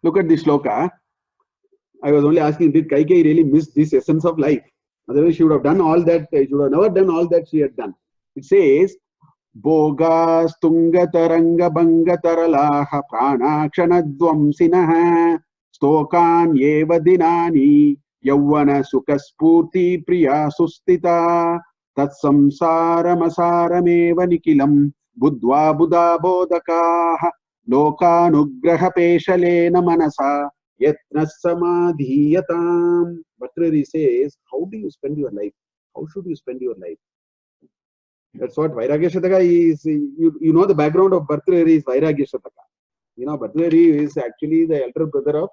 Look at this shloka. I was only asking, did Kaikeyi really miss this essence of life? Otherwise, she would have done all that. She would have never done all that she had done. It says, Boga stunga taranga banga taralaha pranakshana dvamsinaha stokan yeva dinani yavana sukaspurti priya sustita tatsamsaramasa nikilam buddva buddha bodakaha lokanugraha peshalena manasa yatna samadhiyatam. Bhatrari says, how do you spend your life? How should you spend your life? That's what Vairagya Shataka is. You know the background of Bhartrihari is Vairagya Shataka. You know, Bhartrihari is actually the elder brother of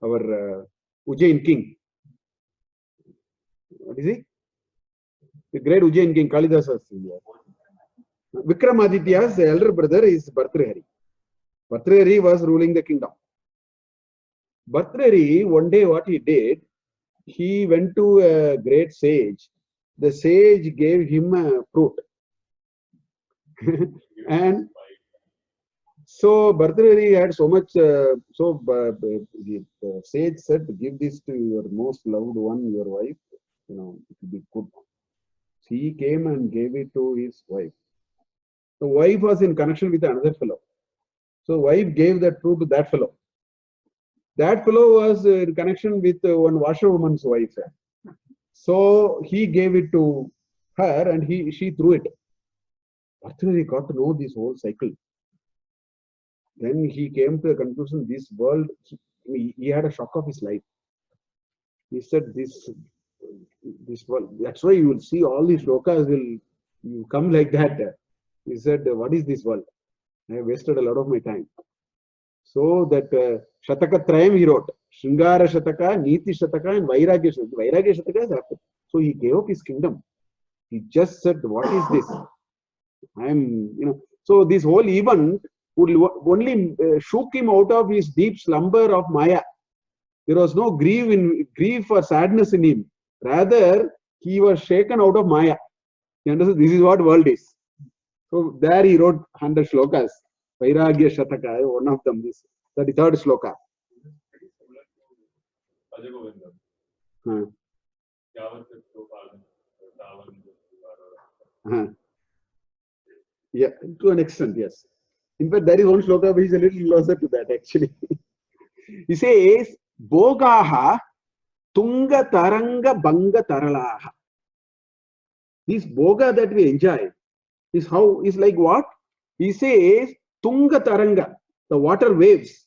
our Ujjain king. What is he? The great Ujjain king, Kalidasa. Vikramaditya's elder brother is Bhartrihari. Bhartrihari was ruling the kingdom. Bhartrihari, one day what he did, he went to a great sage. The sage gave him a fruit. And so Bhartrihari had so much, the sage said, give this to your most loved one, your wife, you know, it will be good. He came and gave it to his wife. The wife was in connection with another fellow. So wife gave that fruit to that fellow. That fellow was in connection with one washerwoman's wife. So he gave it to her and she threw it. Bhartrihari got to know this whole cycle. Then he came to the conclusion, this world, he had a shock of his life. He said, this world, that's why you will see all these shlokas will come like that. He said, what is this world? I have wasted a lot of my time. So that Shataka Trayam he wrote, Shringara Shataka, Niti Shataka and Vairagya Shataka. Vairagya Shataka has happened. So he gave up his kingdom. He just said, what is this? So this whole event would only shook him out of his deep slumber of Maya. There was no grief or sadness in him. Rather, he was shaken out of Maya. You understand? This is what world is. So there he wrote 100 shlokas. Vairagya Shataka, one of them, this 33rd shloka. Yeah, to an extent, yes. In fact, there is one shloka which is a little closer to that actually. He says, Bogaha Tunga Taranga Banga Taralaha. This boga that we enjoy is like what? He says, Tunga Taranga, the water waves.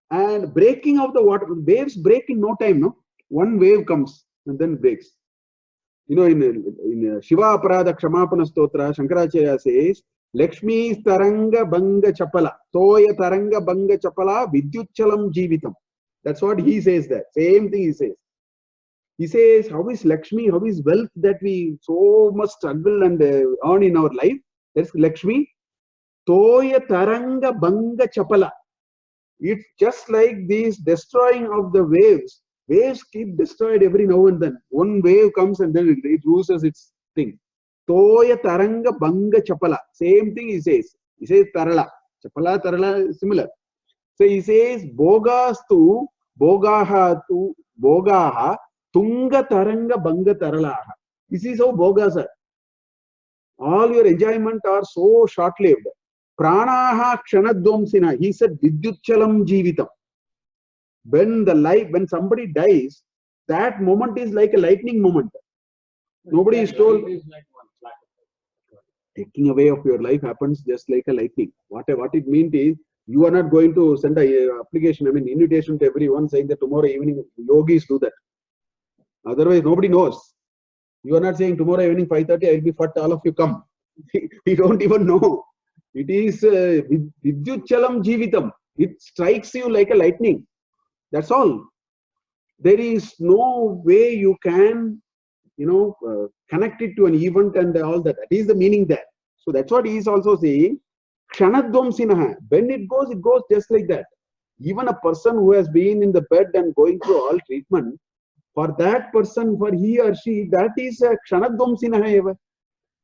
And breaking of the water, waves break in no time, no? One wave comes and then breaks. You know, in Shiva Aparada Kshamapana Stotra, Shankaracharya says, Lakshmi Taranga Banga Chapala, Toya Taranga Banga Chapala, Vidyuchalam Jeevitam. That's what he says there. Same thing he says. He says, how is Lakshmi, how is wealth that we so much struggle and earn in our life? That's Lakshmi. Toya Taranga Banga Chapala. It's just like this destroying of the waves. Waves keep destroyed every now and then. One wave comes and then it loses its thing. Toya Taranga Banga Chapala. Same thing he says. He says Tarala. Chapala, Tarala, similar. So he says Bogas tu, Bogaha tu, Bogaha, Tunga Taranga Banga Taralaha. This is how Bogas are. All your enjoyment are so short-lived. Pranaha Kshanadvamsina. He said Vidyuchalam Jeevitam. When somebody dies, that moment is like a lightning moment. Nobody is told. Taking away of your life happens just like a lightning. What it means is, you are not going to send a application, invitation to everyone saying that tomorrow evening yogis do that. Otherwise, nobody knows. You are not saying tomorrow evening 5:30 I will be fat, all of you come. We don't even know. It is Vidyuchalam Jeevitam. It strikes you like a lightning. That's all. There is no way you can, connect it to an event and all that. That is the meaning there. So that's what he is also saying. Kshanadvamsinaha. When it goes just like that. Even a person who has been in the bed and going through all treatment, for that person, for he or she, that is a Kshanadvamsinaha.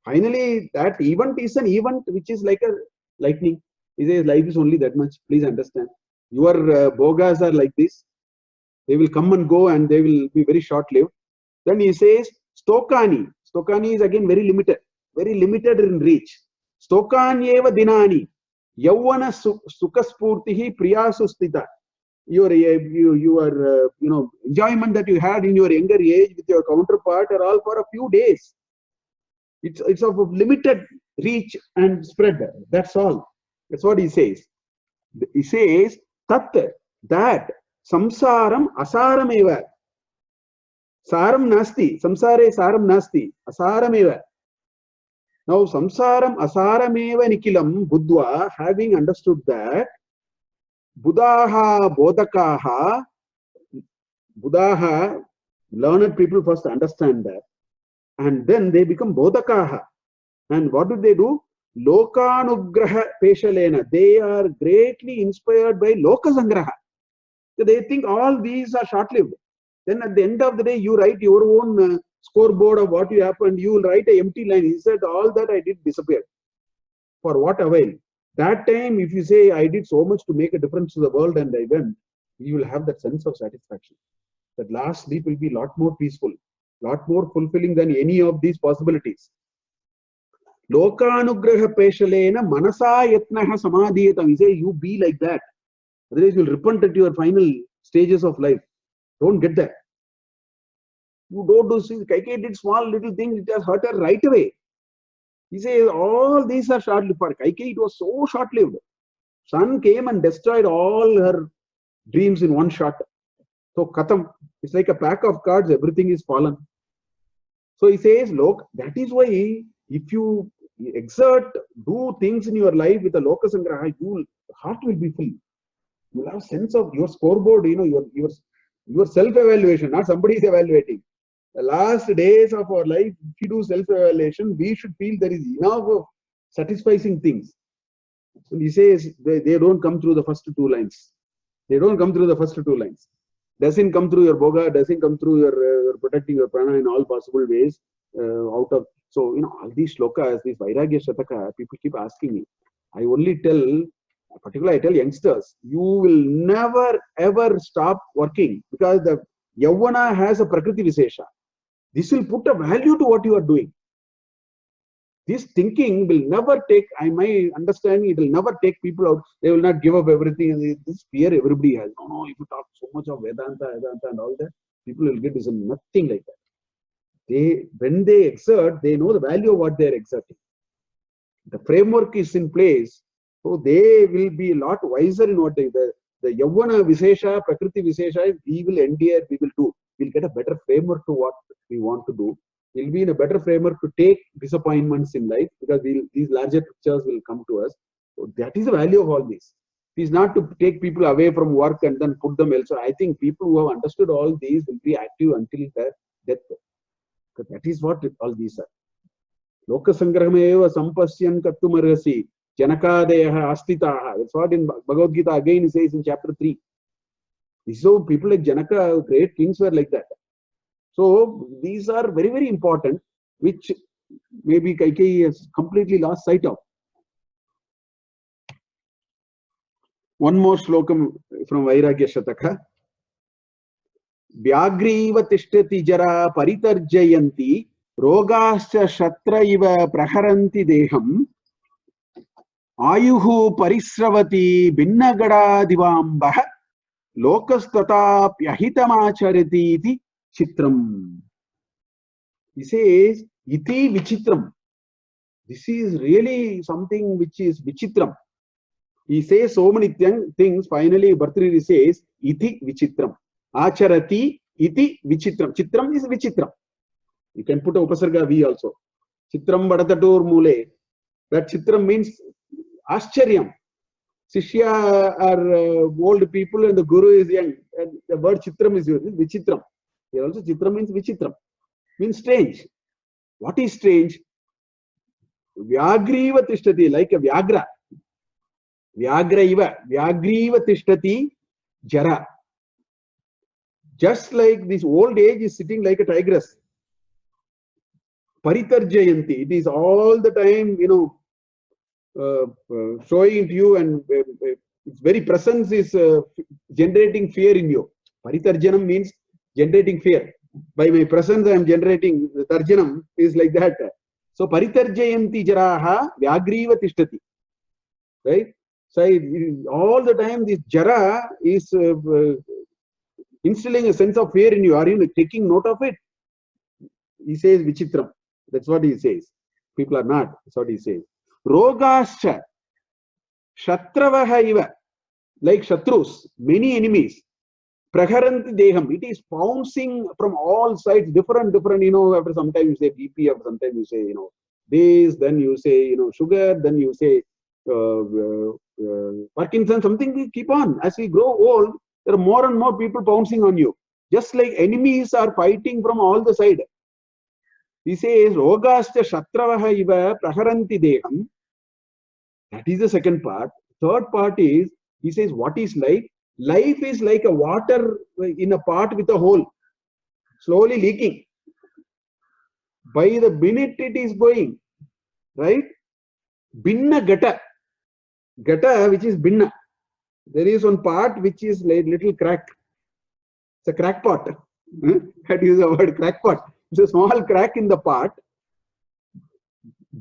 Finally, that event is an event which is like a lightning. He says life is only that much. Please understand. Your bhogas are like this. They will come and go and they will be very short-lived. Then he says, Stokani. Stokani is again very limited in reach. Stokanyeva dinani. Yavana sukaspurtihi priyasustita. Your enjoyment that you had in your younger age with your counterpart are all for a few days. It's of limited reach and spread. That's all. That's what he says. He says that samsaram asarameva. Saram nasti. Samsare saram nasti. Asarameva. Now samsaram asarameva nikilam buddha, having understood that buddhaha bodakaha, buddhaha, learned people first understand that, and then they become bodakaha. And what do? Lokanugraha peshalena. They are greatly inspired by lokasangraha. So they think all these are short-lived. Then at the end of the day, you write your own scoreboard of what you happened. You will write an empty line. He said, all that I did disappeared. For what avail? That time, if you say, I did so much to make a difference to the world and I went, you will have that sense of satisfaction. That last sleep will be a lot more peaceful, lot more fulfilling than any of these possibilities. Lokanugraha peshalena manasa yatnaha samadhiyatam. He say, you be like that. Otherwise, you will repent at your final stages of life. Don't get that. You don't do things. Kaikeyi did small little things, it has hurt her right away. He says, all these are short-lived. For Kaikeyi, it was so short-lived. Sun came and destroyed all her dreams in one shot. So, Katham, it's like a pack of cards, everything is fallen. So he says, look, that is why if you exert, do things in your life with a lokasangraha, your heart will be full. You will have a sense of your scoreboard, your self-evaluation, not somebody is evaluating. The last days of our life, if you do self-evaluation, we should feel there is enough of satisfying things. And he says, they don't come through the first two lines. They don't come through the first two lines. Doesn't come through your boga, doesn't come through your protecting your prana in all possible ways. So, all these shlokas, these Vairagya Shataka, people keep asking me. I only tell, particularly I tell youngsters, you will never ever stop working because the Yavana has a Prakriti Visesha. This will put a value to what you are doing. This thinking will never take, my understanding, it will never take people out. They will not give up everything. This fear everybody has. No, if you talk so much of Vedanta and all that, people will get this. Nothing like that. When they exert, they know the value of what they are exerting. The framework is in place, so they will be a lot wiser in what they do. The Yavana Visesha, Prakriti Visesha, we will endure, we will do. We'll get a better framework to what we want to do. We'll be in a better framework to take disappointments in life because these larger pictures will come to us. So that is the value of all this. It is not to take people away from work and then put them elsewhere. I think people who have understood all these will be active until their death. Because that is what all these are. Lokasangrahameva sampasyan kattumarasi janakadeyaha astitaha. That's what in Bhagavad Gita again says in chapter 3. So people like Janaka, great kings were like that. So these are very, very important, which maybe Kaikeyi has completely lost sight of. One more slokam from Vairagya Shataka. Vyagriva tishtati jara paritarjayanti rogascha shatra iva praharanti deham ayuhu parisravati binnagada divambah lokastata pyahitamacharati iti chitram. He says, iti vichitram. This is really something which is vichitram. He says so many things. Finally, Bhartrihari says, iti vichitram. Acharati iti vichitram. Chitram is vichitram. You can put a upasarga V also. Chitram vadatatur mule. That chitram means ascharyam. Shishya are old people and the guru is young. And the word chitram is used. Vichitram. Here also chitram means vichitram. Means strange. What is strange? Vyagriva tishtati, like a Vyagra. Vyagraiva. Vyagriva tishtati jara. Just like this old age is sitting like a tigress. Paritarjayanti. It is all the time, showing to you and Its very presence is generating fear in you. Paritarjanam means generating fear. By my presence, I am generating. Tarjanam is like that. So paritarjayanti jaraha vyagriva tishtati. Right? So all the time this jara is instilling a sense of fear in you. Are you taking note of it? He says vichitram. That's what he says. People are not. That's what he says. Rogascha shatravaha iva, like shatrus, many enemies. Praharanti deham. It is pouncing from all sides, different. After sometimes you say BP, after sometimes you say, this, then you say, sugar, then you say Parkinson, something we keep on. As we grow old, there are more and more people pouncing on you. Just like enemies are fighting from all the sides. He says, Rogascha shatravaha iva praharanti deham. That is the second part. Third part is, he says, what is life? Life is like a water in a pot with a hole, slowly leaking. By the minute it is going, right? Binna gata. Gata, which is binna. There is one part which is like little crack. It's a crack pot. That is the word crack pot. It's a small crack in the pot.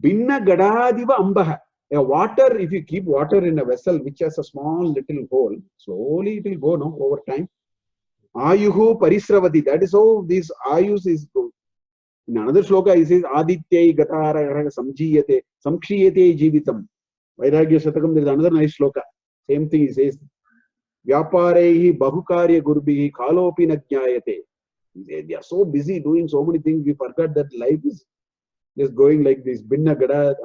Binna gadadiva ambaha. A water, if you keep water in a vessel which has a small little hole, slowly it will go over time. Ayuhu parisravati. That is how this ayus is. In another shloka, he says, Adityai gatara samjiyate samkshiyate jivitam. Vairagya Shatakam, there is another nice shloka. Same thing he says. Vyaparehi bahukarya gurbihi kalopi najñayate. They are so busy doing so many things, we forgot that life is just going like this. Binna gada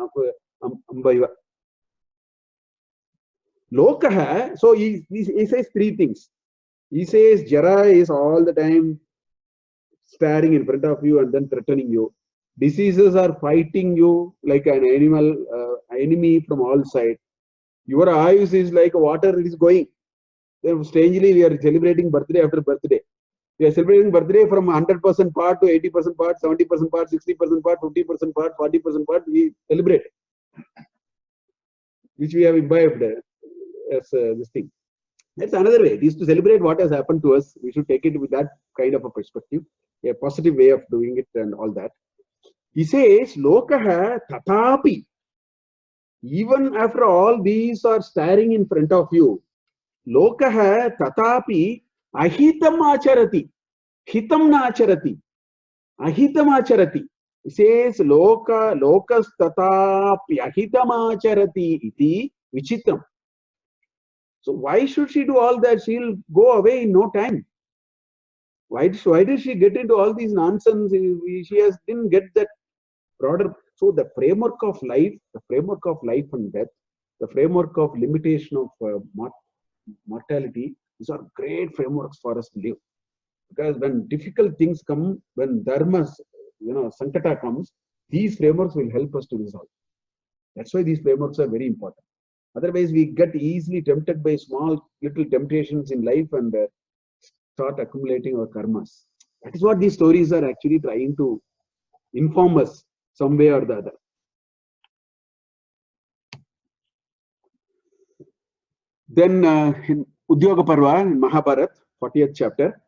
ambaiva. Lokaha, so he says three things. He says Jara is all the time staring in front of you and then threatening you. Diseases are fighting you like an enemy from all sides. Your eyes is like water, it is going. Then strangely, we are celebrating birthday after birthday. We are celebrating birthday from 100% part to 80% part, 70% part, 60% part, 50% part, 40% part. We celebrate, which we have imbibed as this thing. That's another way. It is to celebrate what has happened to us. We should take it with that kind of a perspective, a positive way of doing it and all that. He says, Lokaha tatapi. Even after all these are staring in front of you, Lokaha tatapi ahitam acharati. Hitam na acharati. Ahitam acharati. He says, lokas tatapi ahitam acharati iti vichitram. So why should she do all that? She'll go away in no time. Why did she get into all these nonsense? She didn't get that broader. So the framework of life and death, the framework of limitation of mortality, these are great frameworks for us to live. Because when difficult things come, when dharmas, sankata comes, these frameworks will help us to resolve. That's why these frameworks are very important. Otherwise, we get easily tempted by small little temptations in life and start accumulating our karmas. That is what these stories are actually trying to inform us some way or the other. Then in Udyoga Parva, in Mahabharat, 40th chapter,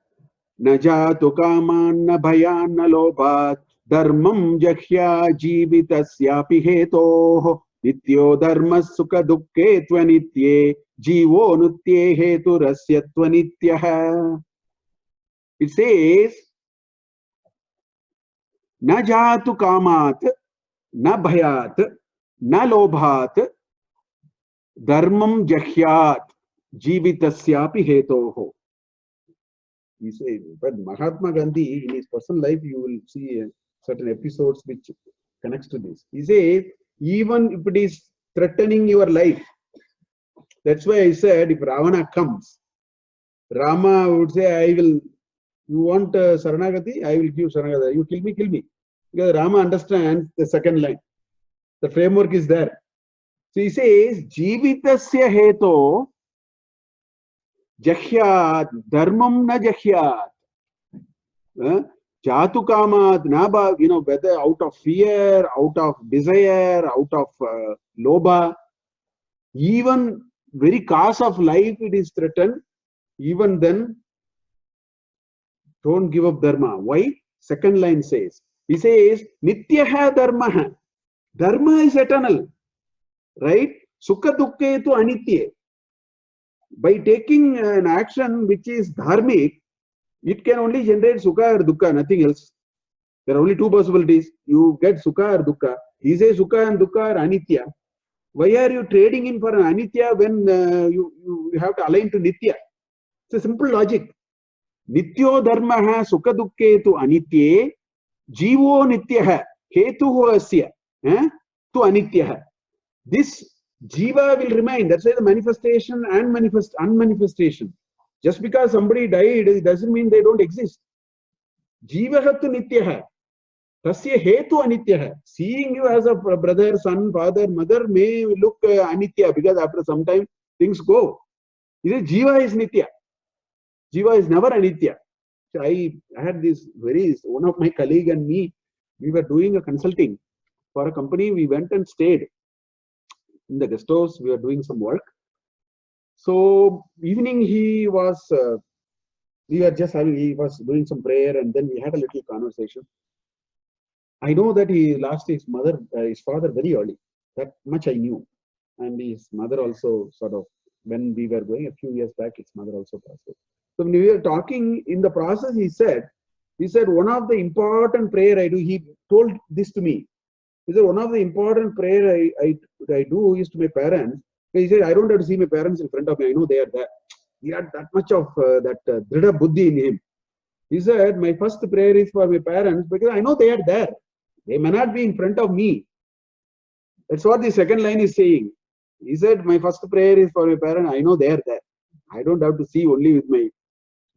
Najatu kaman na bhayan na lobhat dharmam jakhya jivitasyapi hetoh nityo dharma sukha dukke tvanitye jivo nutye hetu rasya tvanityah. It says, Na jatu kamat, na bhayat, na lobhat, dharmam jahyat, jivitasyapi hetoho. He says, but Mahatma Gandhi, in his personal life, you will see certain episodes which connects to this. He says, even if it is threatening your life, that's why I said, if Ravana comes, Rama would say, you want Saranagati? I will give Saranagati. You kill me. Because Rama understands the second line. The framework is there. So he says, Jivitasya heto jahyat dharmam na jahyat. Jatu kamat naba, whether out of fear, out of desire, out of lobha, even very cause of life it is threatened, even then don't give up dharma. Why? Second line says, he says, Nityaha dharma. Dharma is eternal, right? Sukha dukkhe tu anitye. By taking an action which is dharmic, it can only generate sukha or dukkha, nothing else. There are only two possibilities. You get sukha or dukkha. He says sukha and dukkha are anitya. Why are you trading in for an anitya when you have to align to nitya? It's a simple logic. Nityo dharmaha sukha dukkhe tu anitye, jivo nityaha hetuhu asya tu anityaha. This jiva will remain. That's why the manifestation and unmanifestation. Just because somebody died, it doesn't mean they don't exist. Jivaha tu nityaha. Tasya hetu anityaha. Seeing you as a brother, son, father, mother may look anitya because after some time things go. Jiva is nitya. Jiva is never anitya. So I had this one of my colleague and me, we were doing a consulting for a company. We went and stayed in the guest house. We were doing some work. So evening he was, he was doing some prayer, and then we had a little conversation. I know that he lost his father very early. That much I knew. And his mother also sort of, when we were going a few years back, his mother also passed away. So when we were talking in the process, he said, one of the important prayer I do, he told this to me. He said, one of the important prayer I do is to my parents. He said, I don't have to see my parents in front of me. I know they are there. He had that much of that drida buddhi in him. He said, my first prayer is for my parents because I know they are there. They may not be in front of me. That's what the second line is saying. He said, my first prayer is for my parents. I know they are there. I don't have to see only with my...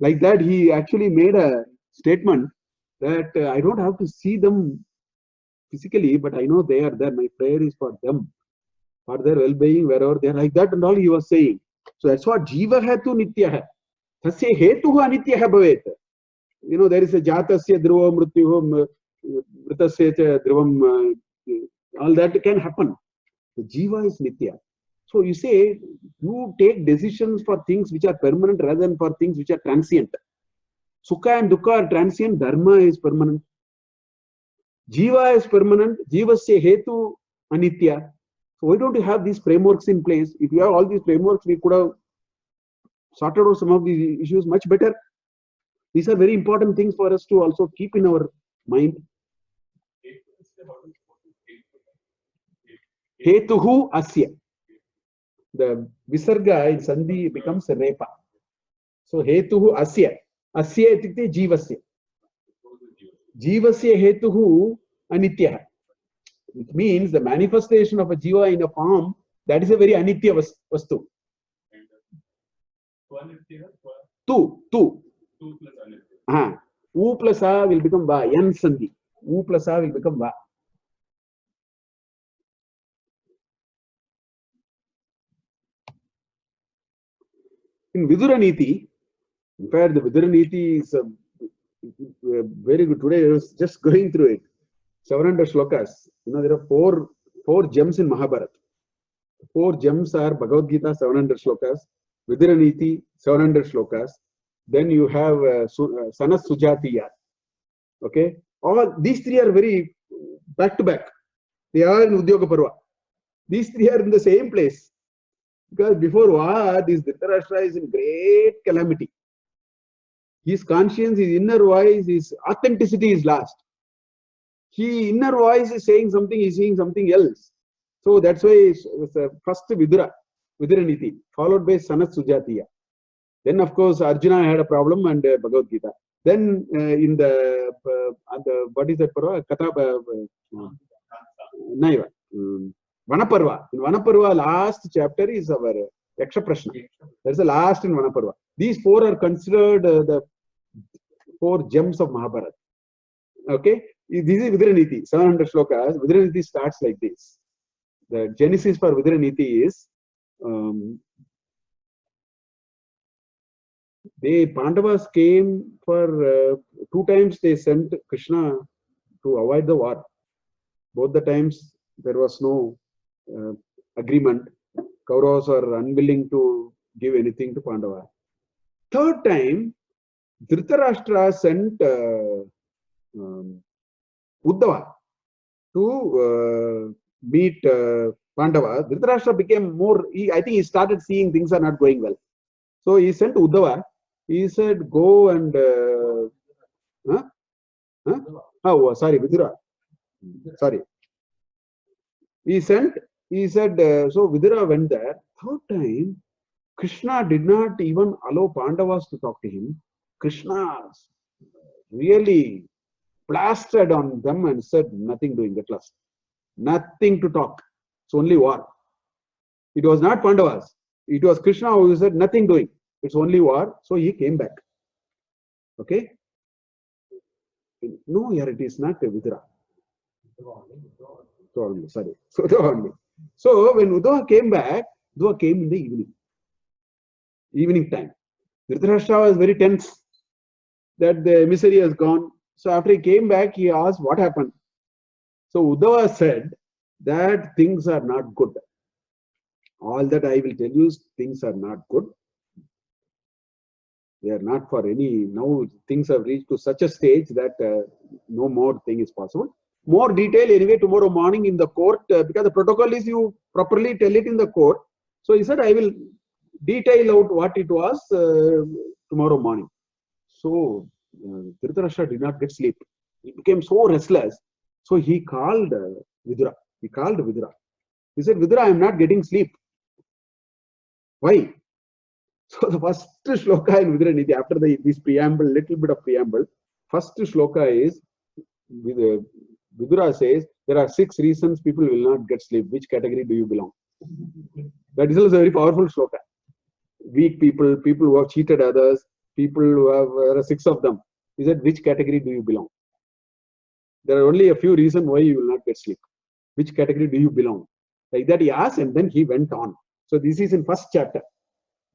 Like that, he actually made a statement that I don't have to see them physically, but I know they are there. My prayer is for them, for their well-being, wherever they are. Like that and all he was saying. So that's what jiva hetu nityaha. Tasya hetuhu anityaha bhavet. You know, there is a jatasya dhruva mrityuho mritasya cha dhruvam. All that can happen. The jiva is nitya. So you say, you take decisions for things which are permanent rather than for things which are transient. Sukha and dukkha are transient, dharma is permanent. Jiva is permanent, jivasya hetu anitya. So why don't you have these frameworks in place? If you have all these frameworks, we could have sorted out some of these issues much better. These are very important things for us to also keep in our mind. Hetuhu asya. The visarga in sandhi becomes a repa. So hetuhu asya. Asya itikte jivasya. Jivasya hetuhu anityaha. It means the manifestation of a jiva in a form, that is a very anitya vastu. Tu. U plus a will become va. Yan sandhi. U plus a will become va. In Vidura Niti, in fact, the Vidura Niti is very good. Today I was just going through it. 700 shlokas. You know, there are four gems in Mahabharata. 4 gems are Bhagavad Gita, 700 shlokas, Vidura Niti, 700 shlokas. Then you have Sanas Sujatiya. Okay, all these 3 are very back to back. They are in Udyoga Parva. These 3 are in the same place. Because before war, this Dhritarashtra is in great calamity. His conscience, his inner voice, his authenticity is lost. His inner voice is saying something, he's saying something else. So that's why it's first Vidura Niti, followed by Sanat Sujatiya. Then, of course, Arjuna had a problem and Bhagavad Gita. Then in the what is that Parva? Katha Naiva. Vanaparva. In Vanaparva, last chapter is our Yaksha Prashna. That's the last in Vanaparva. These 4 are considered the 4 gems of Mahabharata. Okay, this is Vidura Niti, 700 shlokas. Vidura Niti starts like this. The genesis for Vidura Niti is the Pandavas came for 2 times they sent Krishna to avoid the war. Both the times there was no agreement. Kauravas are unwilling to give anything to Pandava. Third time, Dhritarashtra sent Uddhava to meet Pandava. Dhritarashtra became more, I think he started seeing things are not going well. So he sent Uddhava. He said, go and, huh? Huh? Oh, sorry, Vidura. Sorry. He said, so Vidura went there. Third time, Krishna did not even allow Pandavas to talk to him. Krishna really blasted on them and said, nothing doing at last. Nothing to talk. It's only war. It was not Pandavas. It was Krishna who said, nothing doing. It's only war. So he came back. Okay? No, here it is not Vidura. Sorry. So when Uddhava came back, Uddhava came in the evening time. Dhritarashtra was very tense that the emissary has gone. So after he came back, he asked what happened. So Uddhava said that things are not good. All that I will tell you is things are not good. They are not for any, now things have reached to such a stage that no more thing is possible. More detail anyway tomorrow morning in the court, because the protocol is you properly tell it in the court. So he said, I will detail out what it was tomorrow morning. So Dhritarashtra did not get sleep. He became so restless. So he called Vidura. He said, Vidura, I am not getting sleep. Why? So the first shloka in Vidura Niti, after this preamble, little bit of preamble, first shloka is, Vidura says, there are 6 reasons people will not get sleep. Which category do you belong? That is also a very powerful shloka. Weak people, people who have cheated others, people who have, there are 6 of them. He said, which category do you belong? There are only a few reasons why you will not get sleep. Which category do you belong? Like that he asked, and then he went on. So this is in first chapter.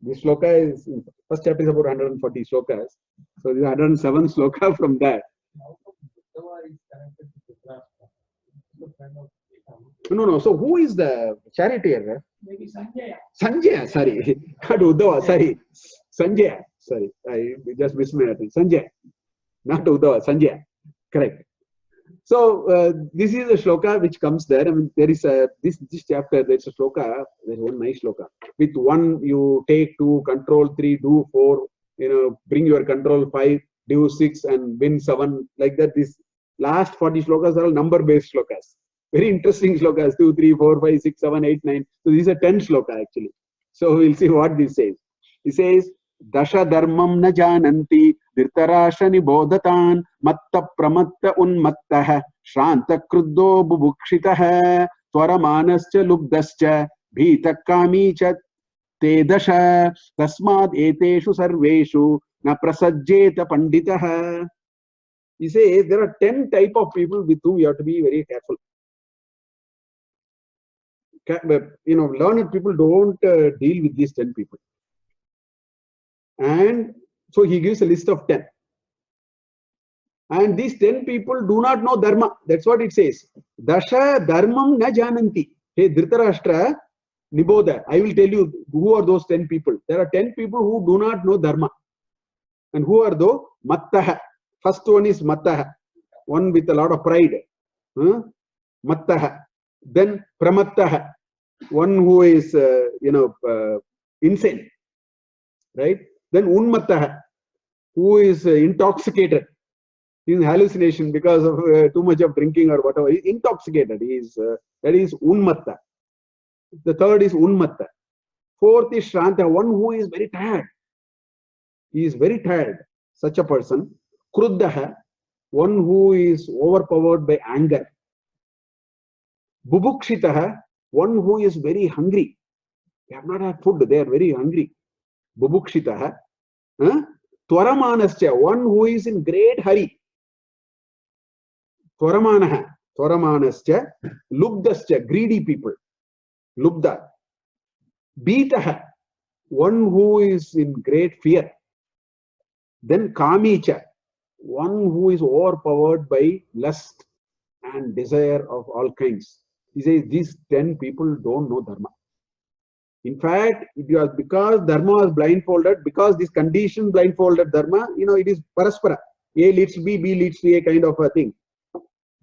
This shloka is, first chapter is about 140 shlokas. So this is 107 shloka from that. No. So who is the charioteer? Maybe Sanjaya. Sanjaya, sorry. Not Uddhava, sorry. Sanjaya, sorry. I just missed my attention. Sanjaya. Not Uddhava, Sanjaya. Correct. So this is a shloka which comes there. I mean, there is a this chapter. There's a shloka. There's one nice shloka. With 1, you take 2, control 3, do 4. Bring your control 5, do 6, and win 7. Like that. This last 40 shlokas are all number-based shlokas. Very interesting shlokas. 2, 3, 4, 5, 6, 7, 8, 9. So these are 10 shloka actually. So we'll see what this says. It says, Dasha dharmam na jananti dhritarashtra nibodhatan matta pramatta unmattah shranta kruddho bubukshitah twaramanascha lubdascha bhita kami cha te dasha tasmad eteshu sarveshu na prasajjeta panditah. He says there are 10 type of people with whom you have to be very careful. Learned people don't deal with these 10 people. And so he gives a list of 10. And these 10 people do not know dharma. That's what it says. Dasha dharmam na jananti. Hey, Dhritarashtra, Nibodha. I will tell you who are those 10 people. There are 10 people who do not know dharma. And who are those? Mattaha. First one is Mattaha. One with a lot of pride. Mattaha. Then Pramattaha. One who is, insane. Right? Then Unmattaha, who is intoxicated. He is hallucination because of too much of drinking or whatever. He is intoxicated. That is Unmatta. The third is Unmatta. Fourth is Shranta, one who is very tired. He is very tired. Such a person. Kruddaha, one who is overpowered by anger. Bubukshitaha, one who is very hungry. They have not had food. They are very hungry. Bubukshitaha. Twaramanascha, one who is in great hurry. Twaramanascha. Lubdascha, greedy people. Lubda. Beetaha, one who is in great fear. Then Kamicha, one who is overpowered by lust and desire of all kinds. He says these 10 people don't know dharma. In fact, it was because dharma was blindfolded, because this condition blindfolded dharma, it is paraspara. A leads to B, B leads to A kind of a thing.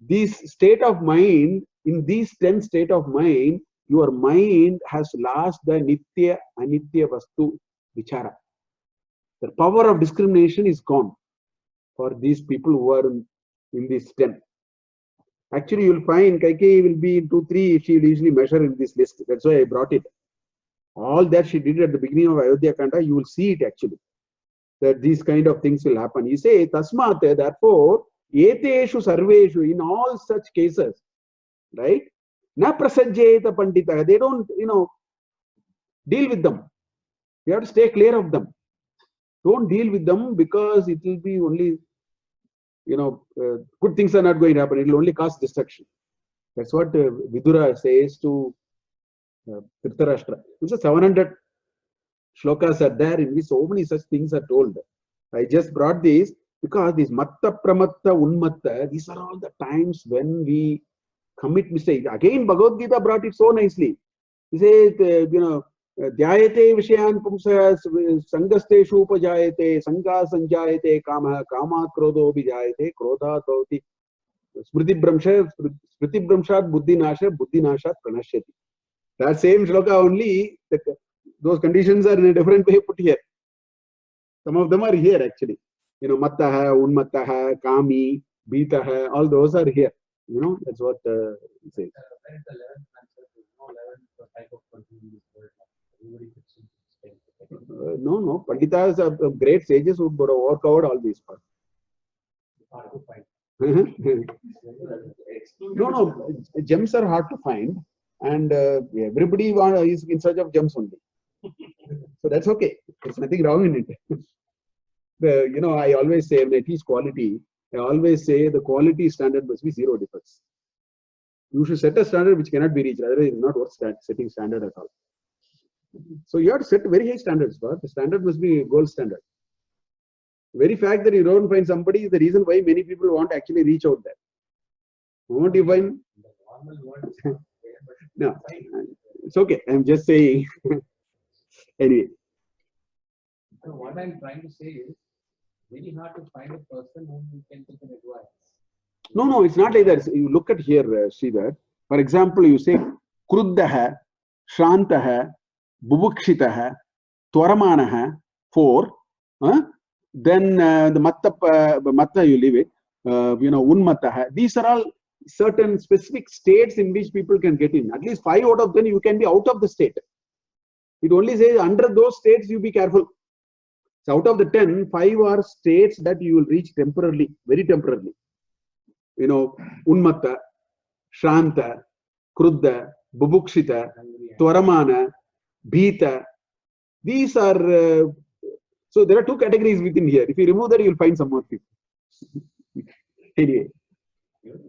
This state of mind, in these 10 state of mind, your mind has lost the nitya, anitya vastu vichara. The power of discrimination is gone for these people who are in this 10. Actually, you'll find Kaikeyi will be in 2, 3, she will usually measure in this list. That's why I brought it. All that she did at the beginning of Ayodhya Kanda, you will see it actually. That these kind of things will happen. You say, Tasmat, therefore, eteshu sarveshu, in all such cases, right? Na prasajjeta pandita. They don't, deal with them. You have to stay clear of them. Don't deal with them because it will be only, good things are not going to happen. It will only cause destruction. That's what Vidura says to Dhritarashtra. It's a 700 shlokas are there in which so many such things are told. I just brought these because these matta, pramatta, unmatta, these are all the times when we commit mistakes. Again, Bhagavad Gita brought it so nicely. He says, Dhyayate Vishayan Pumsa Sangasteshu Upajayate Sanga Sanjayate Kama Kama Krodho Bijayate Krodha Tauti Smriti Brahmshat Buddhi Nashat Pranashyati. That same shloka only, those conditions are in a different way put here. Some of them are here actually. Mattaha, Unmattaha, Kami, Bitaha, all those are here. That's what it says. No. Panditas are great sages who would have overcovered all these parts. No. Gems are hard to find. And everybody is in search of gems only. So that's okay. There's nothing wrong in it. I always say when I teach quality, I always say the quality standard must be 0 defects. You should set a standard which cannot be reached. Otherwise, it's not worth setting standard at all. So you have to set very high standards. But the standard must be gold standard. The very fact that you don't find somebody is the reason why many people want to actually reach out there. Won't you find? No, it's okay. I'm just saying. Anyway. So what I'm trying to say is, very hard to find a person whom you can take an advice. No, it's not like that. You look at here, Sridhar. For example, you say Kruddaha, Shantaha, Bubukshitaha, Twaramanaha, 4. Then the Matta, you leave it. Unmataha. These are all certain specific states in which people can get in. At least 5 out of 10 you can be out of the state. It only says under those states you be careful. So out of the 10, 5 are states that you will reach temporarily, very temporarily. Unmatta, Shanta, Krudda, Bubukshita, Twaramana, Bhita. These are, so there are 2 categories within here. If you remove that, you will find some more people. Anyway.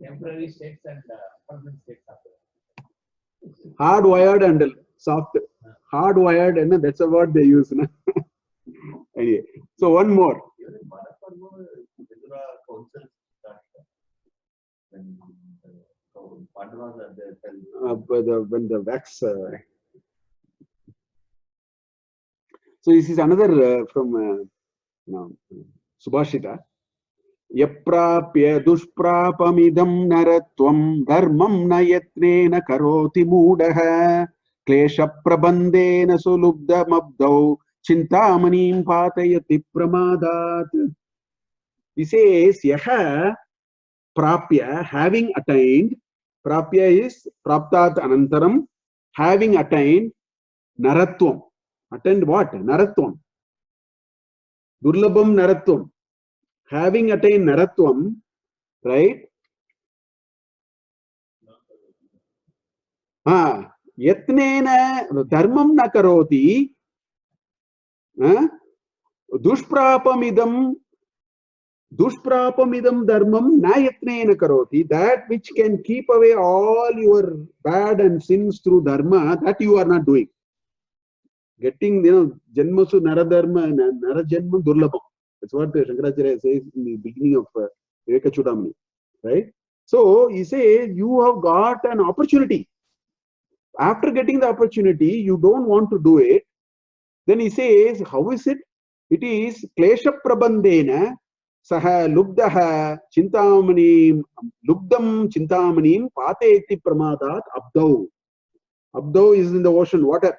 Temporary states and permanent states are there. Hardwired and soft. Hardwired, and that's a word they use. Anyway, so one more. When the wax. So this is another from Subhashita. Yaprapya dushprapamidam naratvam dharmam nayatnena karoti mudaha klesha prabandena sulubda mabdau chintamaniim patayati pramadat. He says, yaha prapya, having attained. Prapya is praptat anantaram, having attained naratvam. Attained what? Naratvam. Durlabham naratvam. Having attained naratvam, right? Yatnena dharmam na karoti, dushprapamidam dharmam na yatnena karoti, that which can keep away all your bad and sins through dharma, that you are not doing. Getting, janmasu naradharma, narajanma durlabham. That's what Shankaracharya says in the beginning of Viveka Chudamani, right? So he says you have got an opportunity. After getting the opportunity, you don't want to do it. Then he says, how is it? It is klesha prabandena saha lubdaha chintamani lubdam chintamani pateti pramadat abdau. Abdau is in the ocean, water.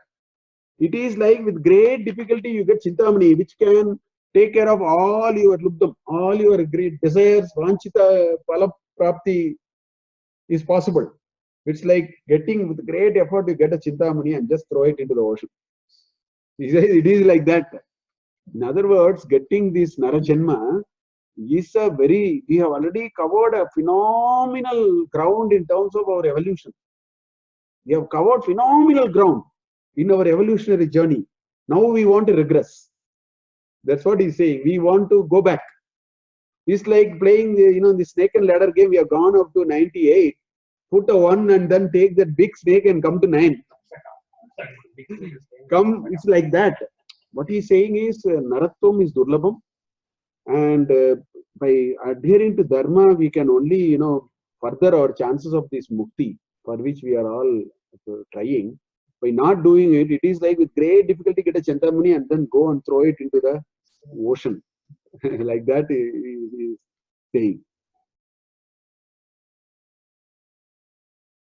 It is like with great difficulty you get chintamani, which can take care of all your lubdam, all your great desires, vanchita pala prapti is possible. It's like getting with great effort you get a chintamani and just throw it into the ocean. He says it is like that. In other words, getting this Narajanma is a very, we have already covered a phenomenal ground in terms of our evolution. We have covered phenomenal ground in our evolutionary journey. Now we want to regress. That's what he's saying. We want to go back. It's like playing, the snake and ladder game. We have gone up to 98, put a 1 and then take that big snake and come to 9. Come, it's like that. What he's saying is, Naratvam is Durlabham. And by adhering to Dharma, we can only, further our chances of this mukti, for which we are all trying. By not doing it, it is like with great difficulty get a chintamani and then go and throw it into the ocean. Like that he is saying.